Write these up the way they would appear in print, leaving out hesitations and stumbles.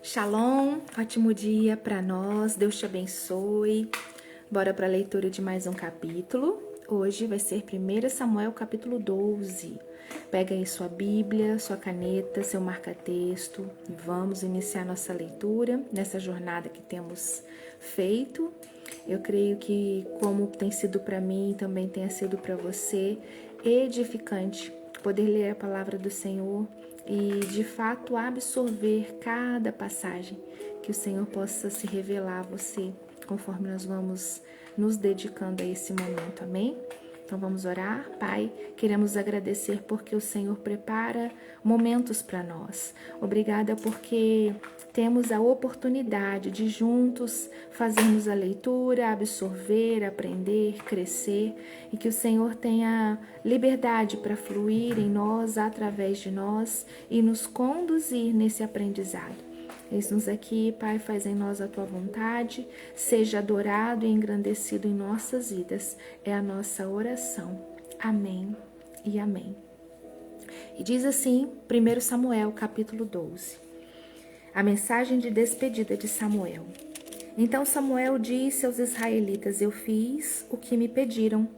Shalom, ótimo dia para nós, Deus te abençoe. Bora para a leitura de mais um capítulo. Hoje vai ser 1 Samuel capítulo 12. Pega aí sua Bíblia, sua caneta, seu marca-texto e vamos iniciar nossa leitura nessa jornada que temos feito. Eu creio que, como tem sido para mim, também tenha sido para você, edificante poder ler a palavra do Senhor e, de fato, absorver cada passagem, que o Senhor possa se revelar a você, conforme nós vamos nos dedicando a esse momento, amém? Então vamos orar. Pai, queremos agradecer porque o Senhor prepara momentos para nós. Obrigada porque temos a oportunidade de juntos fazermos a leitura, absorver, aprender, crescer e que o Senhor tenha liberdade para fluir em nós, através de nós e nos conduzir nesse aprendizado. Eis-nos aqui, Pai, faz em nós a Tua vontade, seja adorado e engrandecido em nossas vidas. É a nossa oração. Amém e amém. E diz assim, 1 Samuel, capítulo 12. A mensagem de despedida de Samuel. Então Samuel disse aos israelitas, eu fiz o que me pediram.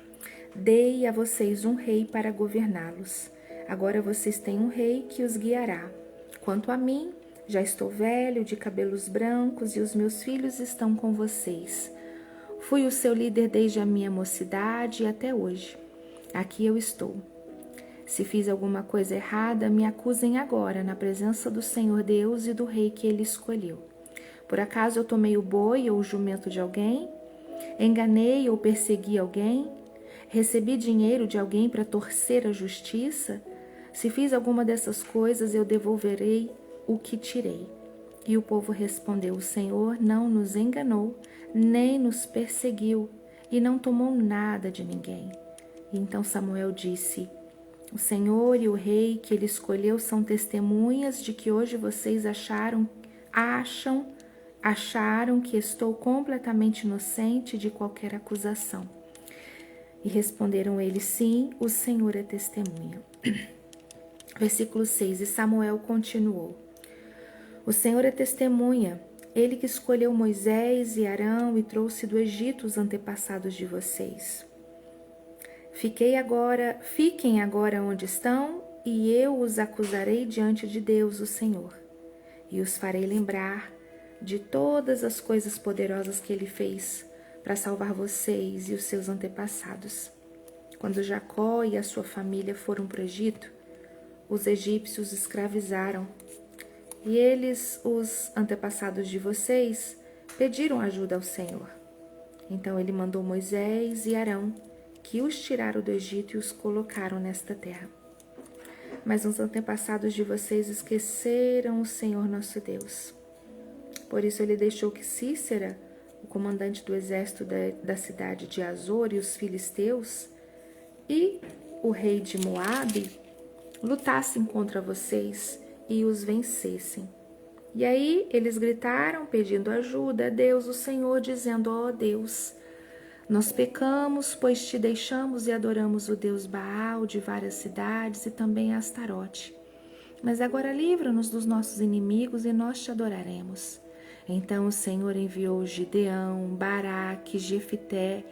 Dei a vocês um rei para governá-los. Agora vocês têm um rei que os guiará. Quanto a mim, já estou velho, de cabelos brancos, e os meus filhos estão com vocês. Fui o seu líder desde a minha mocidade e até hoje. Aqui eu estou. Se fiz alguma coisa errada, me acusem agora, na presença do Senhor Deus e do rei que ele escolheu. Por acaso eu tomei o boi ou o jumento de alguém? Enganei ou persegui alguém? Recebi dinheiro de alguém para torcer a justiça? Se fiz alguma dessas coisas, eu devolverei o que tirei. E o povo respondeu, o Senhor não nos enganou, nem nos perseguiu, e não tomou nada de ninguém. E então Samuel disse, o Senhor e o rei que ele escolheu são testemunhas de que hoje vocês acharam que estou completamente inocente de qualquer acusação. E responderam eles, sim, o Senhor é testemunha. Versículo 6, e Samuel continuou. O Senhor é testemunha, ele que escolheu Moisés e Arão e trouxe do Egito os antepassados de vocês. Fiquem agora onde estão, e eu os acusarei diante de Deus, o Senhor, e os farei lembrar de todas as coisas poderosas que ele fez para salvar vocês e os seus antepassados. Quando Jacó e a sua família foram para o Egito, os egípcios escravizaram, e eles, os antepassados de vocês, pediram ajuda ao Senhor. Então ele mandou Moisés e Arão, que os tiraram do Egito e os colocaram nesta terra. Mas os antepassados de vocês esqueceram o Senhor nosso Deus. Por isso ele deixou que Cícera, o comandante do exército da cidade de Azor e os filisteus, e o rei de Moabe, lutassem contra vocês e os vencessem. E aí eles gritaram pedindo ajuda a Deus, o Senhor, dizendo, ó Deus, nós pecamos, pois te deixamos e adoramos o Deus Baal de várias cidades e também Astarote. Mas agora livra-nos dos nossos inimigos e nós te adoraremos. Então o Senhor enviou Gideão, Baraque, Jefité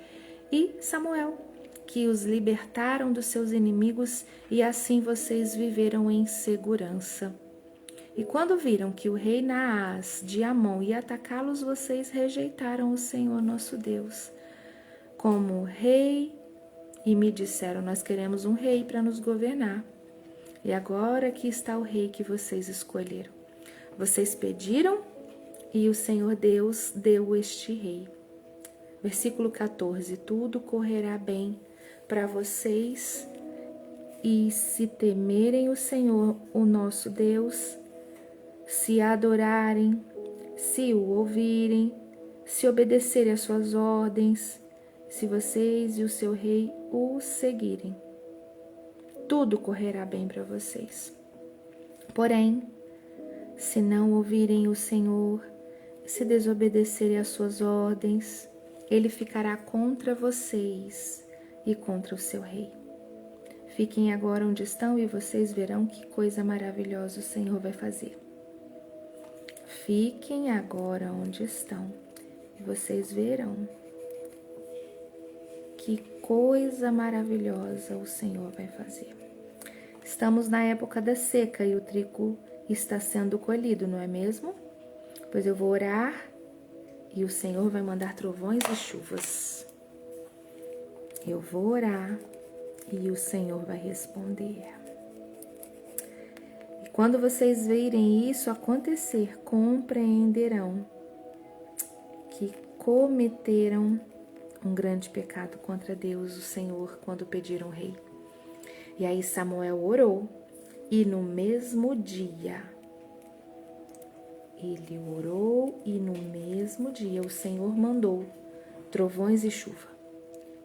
e Samuel, que os libertaram dos seus inimigos e assim vocês viveram em segurança. E quando viram que o rei Naás de Amon ia atacá-los, vocês rejeitaram o Senhor nosso Deus como rei e me disseram, nós queremos um rei para nos governar. E agora aqui está o rei que vocês escolheram. Vocês pediram e o Senhor Deus deu este rei. Versículo 14, tudo correrá bem para vocês e se temerem o Senhor, o nosso Deus, se adorarem, se o ouvirem, se obedecerem às suas ordens, se vocês e o seu rei o seguirem, tudo correrá bem para vocês. Porém, se não ouvirem o Senhor, se desobedecerem às suas ordens, ele ficará contra vocês e contra o seu rei. Fiquem agora onde estão e vocês verão que coisa maravilhosa o Senhor vai fazer. Fiquem agora onde estão e vocês verão que coisa maravilhosa o Senhor vai fazer. Estamos na época da seca e o trigo está sendo colhido, não é mesmo? Pois eu vou orar e o Senhor vai mandar trovões e chuvas. Eu vou orar e o Senhor vai responder. E quando vocês verem isso acontecer, compreenderão que cometeram um grande pecado contra Deus, o Senhor, quando pediram rei. E aí Samuel orou, e no mesmo dia, ele orou, e no mesmo dia o Senhor mandou trovões e chuva.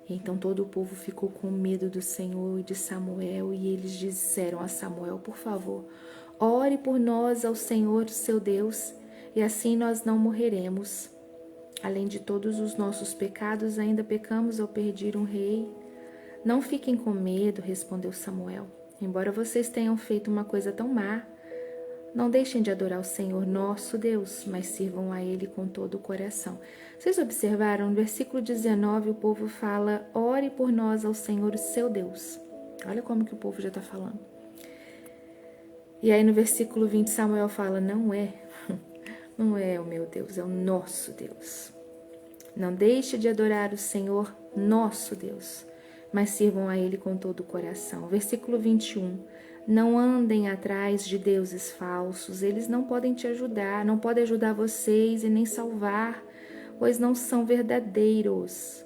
E então todo o povo ficou com medo do Senhor e de Samuel, e eles disseram a Samuel: por favor, ore por nós ao Senhor, seu Deus, e assim nós não morreremos. Além de todos os nossos pecados, ainda pecamos ao pedir um rei. Não fiquem com medo, respondeu Samuel. Embora vocês tenham feito uma coisa tão má, não deixem de adorar o Senhor nosso Deus, mas sirvam a Ele com todo o coração. Vocês observaram? No versículo 19, o povo fala: ore por nós ao Senhor, seu Deus. Olha como que o povo já está falando. E aí no versículo 20, Samuel fala: não é o meu Deus, é o nosso Deus. Não deixe de adorar o Senhor nosso Deus, mas sirvam a Ele com todo o coração. Versículo 21. Não andem atrás de deuses falsos, eles não podem te ajudar, não podem ajudar vocês e nem salvar, pois não são verdadeiros.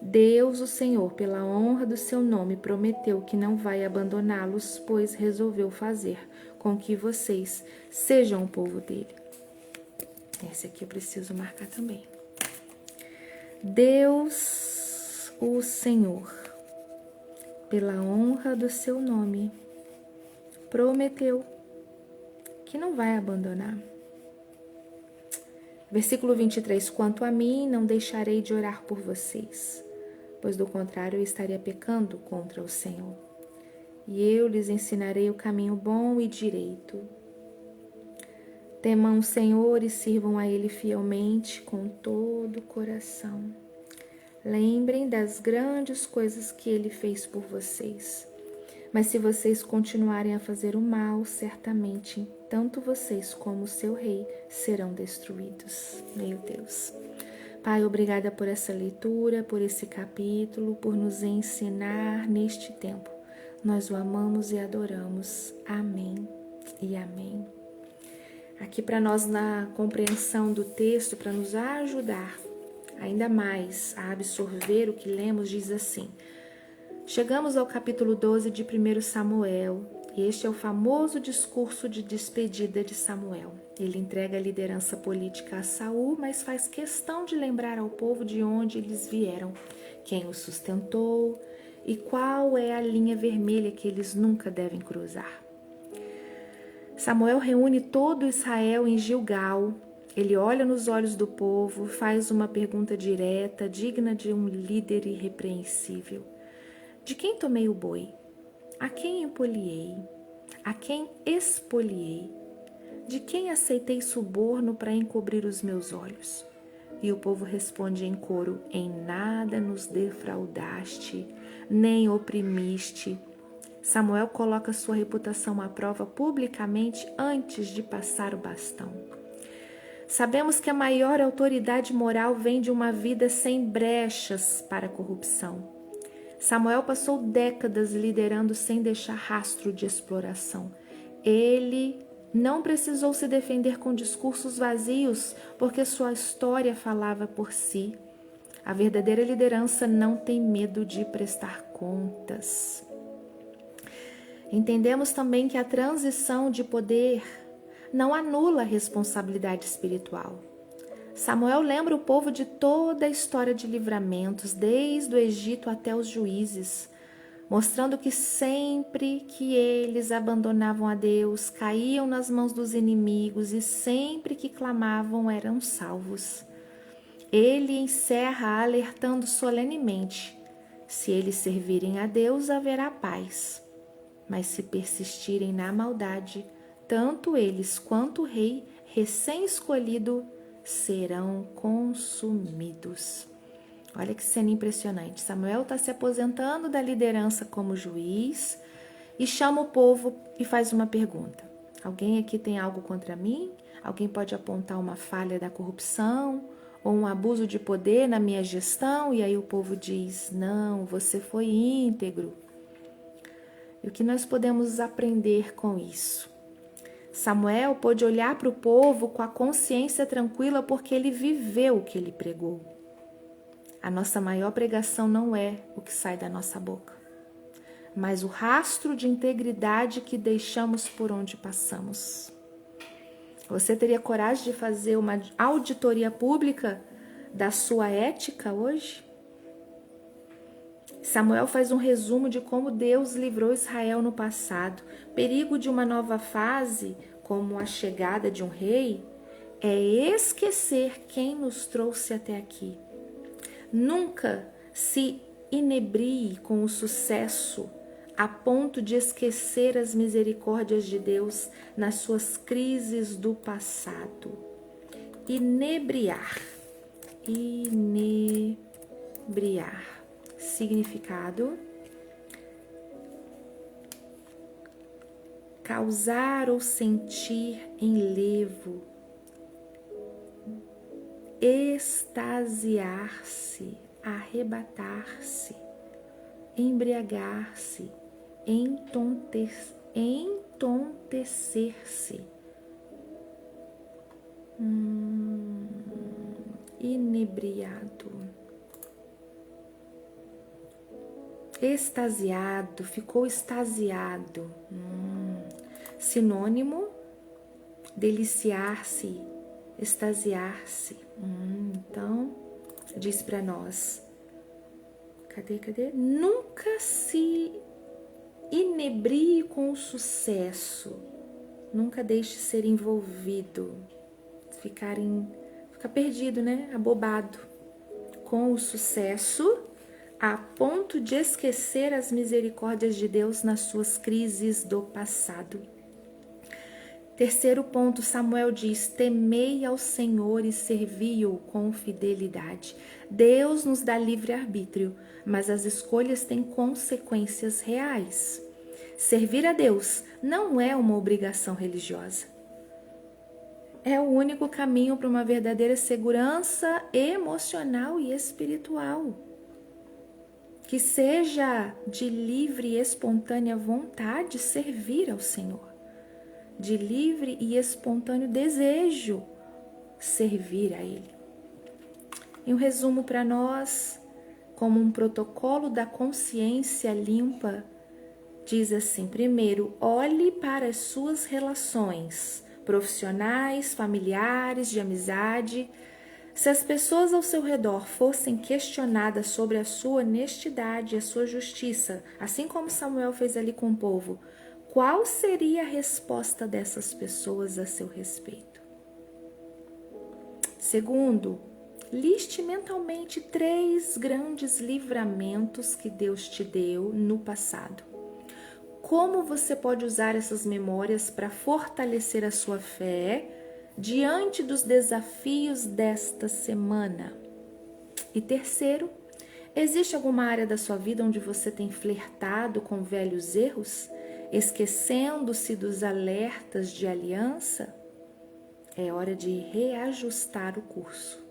Deus, o Senhor, pela honra do seu nome, prometeu que não vai abandoná-los, pois resolveu fazer com que vocês sejam o povo dele. Esse aqui eu preciso marcar também. Deus, o Senhor, pela honra do seu nome, prometeu que não vai abandonar. Versículo 23. Quanto a mim, não deixarei de orar por vocês, pois do contrário eu estaria pecando contra o Senhor. E eu lhes ensinarei o caminho bom e direito. Temam o Senhor e sirvam a Ele fielmente com todo o coração. Lembrem das grandes coisas que Ele fez por vocês. Mas se vocês continuarem a fazer o mal, certamente tanto vocês como o seu rei serão destruídos. Meu Deus. Pai, obrigada por essa leitura, por esse capítulo, por nos ensinar neste tempo. Nós o amamos e adoramos. Amém e amém. Aqui para nós na compreensão do texto, para nos ajudar ainda mais a absorver o que lemos, diz assim: chegamos ao capítulo 12 de 1 Samuel, e este é o famoso discurso de despedida de Samuel. Ele entrega a liderança política a Saul, mas faz questão de lembrar ao povo de onde eles vieram, quem os sustentou e qual é a linha vermelha que eles nunca devem cruzar. Samuel reúne todo Israel em Gilgal. Ele olha nos olhos do povo, faz uma pergunta direta, digna de um líder irrepreensível. De quem tomei o boi? A quem empoliei? A quem expoliei? De quem aceitei suborno para encobrir os meus olhos? E o povo responde em coro: em nada nos defraudaste, nem oprimiste. Samuel coloca sua reputação à prova publicamente antes de passar o bastão. Sabemos que a maior autoridade moral vem de uma vida sem brechas para a corrupção. Samuel passou décadas liderando sem deixar rastro de exploração. Ele não precisou se defender com discursos vazios, porque sua história falava por si. A verdadeira liderança não tem medo de prestar contas. Entendemos também que a transição de poder não anula a responsabilidade espiritual. Samuel lembra o povo de toda a história de livramentos, desde o Egito até os juízes, mostrando que sempre que eles abandonavam a Deus, caíam nas mãos dos inimigos e sempre que clamavam eram salvos. Ele encerra alertando solenemente: se eles servirem a Deus, haverá paz. Mas se persistirem na maldade, tanto eles quanto o rei recém-escolhido serão consumidos. Olha que cena impressionante. Samuel está se aposentando da liderança como juiz e chama o povo e faz uma pergunta. Alguém aqui tem algo contra mim? Alguém pode apontar uma falha da corrupção ou um abuso de poder na minha gestão? E aí o povo diz, não, você foi íntegro. E o que nós podemos aprender com isso? Samuel pôde olhar para o povo com a consciência tranquila porque ele viveu o que ele pregou. A nossa maior pregação não é o que sai da nossa boca, mas o rastro de integridade que deixamos por onde passamos. Você teria coragem de fazer uma auditoria pública da sua ética hoje? Samuel faz um resumo de como Deus livrou Israel no passado. Perigo de uma nova fase, como a chegada de um rei, é esquecer quem nos trouxe até aqui. Nunca se inebrie com o sucesso a ponto de esquecer as misericórdias de Deus nas suas crises do passado. Inebriar. Inebriar. Significado: causar ou sentir enlevo, extasiar-se, arrebatar-se, embriagar-se, entontecer-se. Inebriado. Extasiado, ficou extasiado. Sinônimo: deliciar-se, extasiar-se. Então, diz para nós. Cadê? Nunca se inebrie com o sucesso. Nunca deixe ser envolvido. Ficar perdido, né? Abobado com o sucesso, a ponto de esquecer as misericórdias de Deus nas suas crises do passado. Terceiro ponto, Samuel diz: temei ao Senhor e servi-o com fidelidade. Deus nos dá livre-arbítrio, mas as escolhas têm consequências reais. Servir a Deus não é uma obrigação religiosa. É o único caminho para uma verdadeira segurança emocional e espiritual. Que seja de livre e espontânea vontade servir ao Senhor. De livre e espontâneo desejo servir a Ele. E um resumo para nós, como um protocolo da consciência limpa, diz assim: primeiro, olhe para as suas relações profissionais, familiares, de amizade. Se as pessoas ao seu redor fossem questionadas sobre a sua honestidade e a sua justiça, assim como Samuel fez ali com o povo, qual seria a resposta dessas pessoas a seu respeito? Segundo, liste mentalmente 3 grandes livramentos que Deus te deu no passado. Como você pode usar essas memórias para fortalecer a sua fé diante dos desafios desta semana? E terceiro, existe alguma área da sua vida onde você tem flertado com velhos erros, esquecendo-se dos alertas de aliança? É hora de reajustar o curso.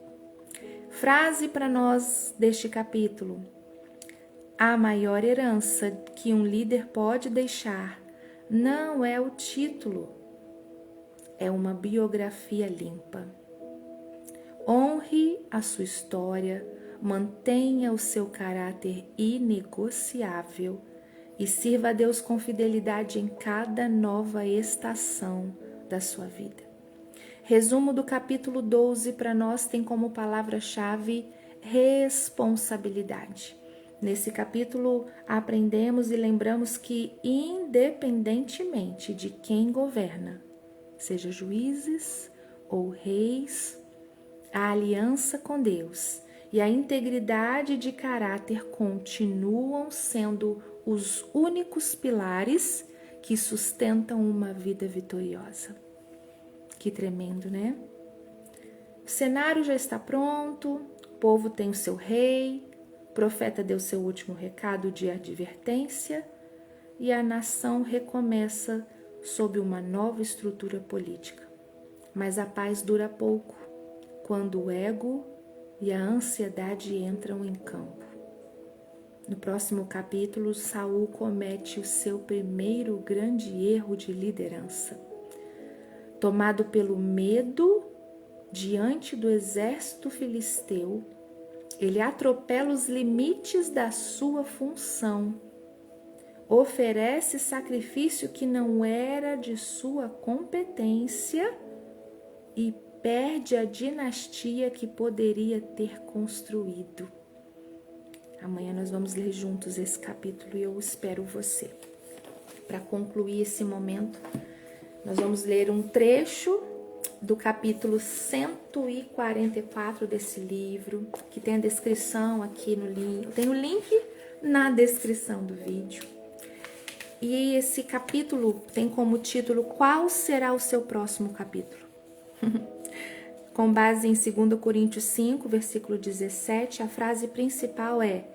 Frase para nós deste capítulo: a maior herança que um líder pode deixar não é o título, é uma biografia limpa. Honre a sua história, mantenha o seu caráter inegociável e sirva a Deus com fidelidade em cada nova estação da sua vida. Resumo do capítulo 12 para nós tem como palavra-chave responsabilidade. Nesse capítulo aprendemos e lembramos que, independentemente de quem governa, seja juízes ou reis, a aliança com Deus e a integridade de caráter continuam sendo os únicos pilares que sustentam uma vida vitoriosa. Que tremendo, né? O cenário já está pronto, o povo tem o seu rei, o profeta deu seu último recado de advertência e a nação recomeça sob uma nova estrutura política. Mas a paz dura pouco, quando o ego e a ansiedade entram em campo. No próximo capítulo, Saul comete o seu primeiro grande erro de liderança. Tomado pelo medo diante do exército filisteu, ele atropela os limites da sua função, oferece sacrifício que não era de sua competência e perde a dinastia que poderia ter construído. Amanhã nós vamos ler juntos esse capítulo e eu espero você. Para concluir esse momento, nós vamos ler um trecho do capítulo 144 desse livro, que tem a descrição aqui no link. Tem o link na descrição do vídeo. E esse capítulo tem como título: Qual será o seu próximo capítulo? Com base em 2 Coríntios 5, versículo 17, a frase principal é: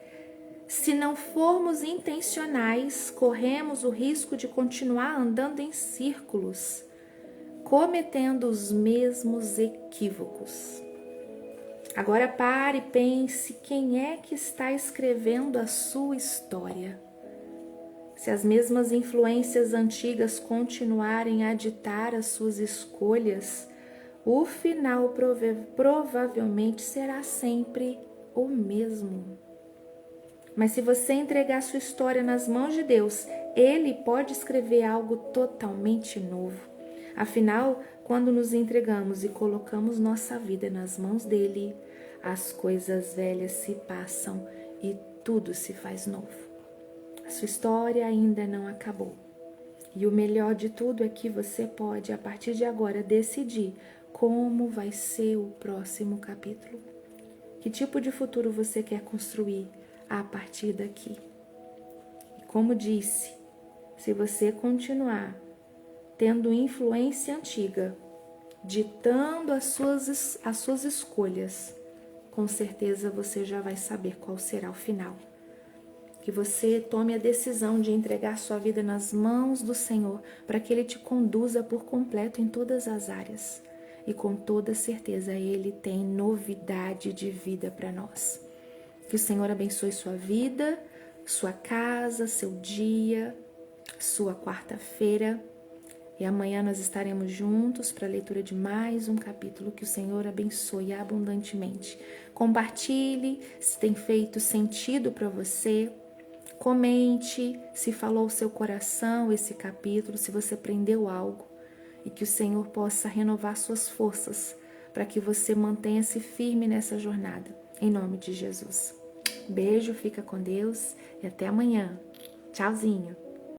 se não formos intencionais, corremos o risco de continuar andando em círculos, cometendo os mesmos equívocos. Agora pare e pense quem é que está escrevendo a sua história. Se as mesmas influências antigas continuarem a ditar as suas escolhas, o final provavelmente será sempre o mesmo. Mas se você entregar sua história nas mãos de Deus, Ele pode escrever algo totalmente novo. Afinal, quando nos entregamos e colocamos nossa vida nas mãos dele, as coisas velhas se passam e tudo se faz novo. A sua história ainda não acabou. E o melhor de tudo é que você pode, a partir de agora, decidir como vai ser o próximo capítulo. Que tipo de futuro você quer construir a partir daqui? E como disse, se você continuar tendo influência antiga, ditando as suas escolhas, com certeza você já vai saber qual será o final. Que você tome a decisão de entregar sua vida nas mãos do Senhor, para que Ele te conduza por completo em todas as áreas. E com toda certeza Ele tem novidade de vida para nós. Que o Senhor abençoe sua vida, sua casa, seu dia, sua quarta-feira. E amanhã nós estaremos juntos para a leitura de mais um capítulo. Que o Senhor abençoe abundantemente. Compartilhe se tem feito sentido para você. Comente se falou ao seu coração esse capítulo, se você aprendeu algo. E que o Senhor possa renovar suas forças para que você mantenha-se firme nessa jornada. Em nome de Jesus. Beijo, fica com Deus e até amanhã. Tchauzinho.